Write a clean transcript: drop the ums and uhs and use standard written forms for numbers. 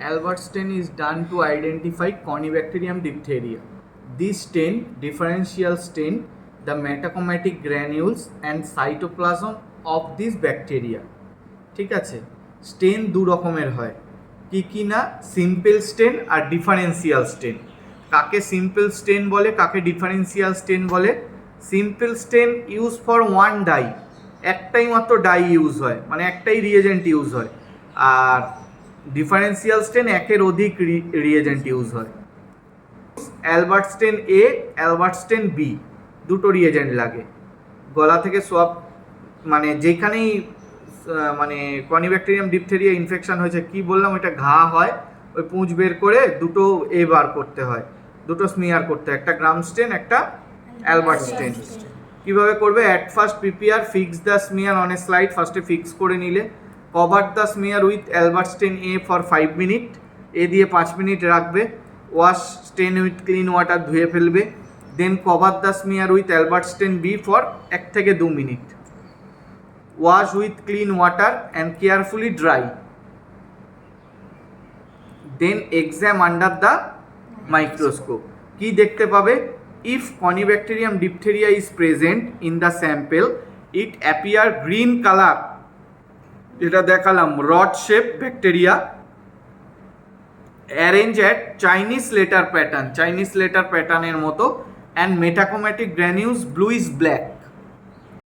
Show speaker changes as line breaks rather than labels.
Albert stain is done to identify Corynebacterium diphtheria. This stain, differential stain, the metachromatic granules and cytoplasm of this bacteria. ঠিক আছে, স্টেন দু রকমের হয়, কি না, সিম্পল স্টেন আর ডিফারেন্সিয়াল স্টেন। কাকে সিম্পল স্টেন বলে, কাকে ডিফারেন্সিয়াল স্টেন বলে? Simple stain use for one dye, একটাই মাত্র ডাই ইউজ হয়, মানে একটাই রিয়েজেন্ট ইউজ হয়। আর ডিফারেন্সিয়াল স্টেন একের অধিক রিয়েজেন্ট ইউজ হয়। অ্যালবার্ট স্টেন এ, অ্যালবার্ট স্টেন বি, দুটো রিয়েজেন্ট লাগে। গলা থেকে সোয়াব, মানে যেখানেই মানে কর্নিব্যাকটেরিয়াম ডিপথেরিয়া ইনফেকশন হয়েছে, কি বললাম, ওইটা ঘা হয়, ওই পুঁজ বের করে দুটো বার করতে হয়, দুটো স্মিয়ার করতে হয়, একটা গ্রাম স্টেন, একটা অ্যালবার্ট স্টেন। কীভাবে করবে? At first prepare fix the smear on a slide, ফার্স্টে ফিক্স করে নিলে। Cover the smear with Albert stain A for 5 minute, A দিয়ে 5 মিনিট রাখবে। Wash stain with clean water, ধুয়ে ফেলবে। Then cover the smear with Albert stain B for 1 থেকে 2 minute. Wash with clean water and carefully dry. Then exam under the microscope. কি দেখতে পাবে? If Corynebacterium diphtheria is present in the sample, it appear green colour, যেটা দেখালাম, rod shape bacteria, arrange at Chinese letter pattern, Chinese letter প্যাটার্নের মতো, and মেটাকোম্যাটিক granules bluish black.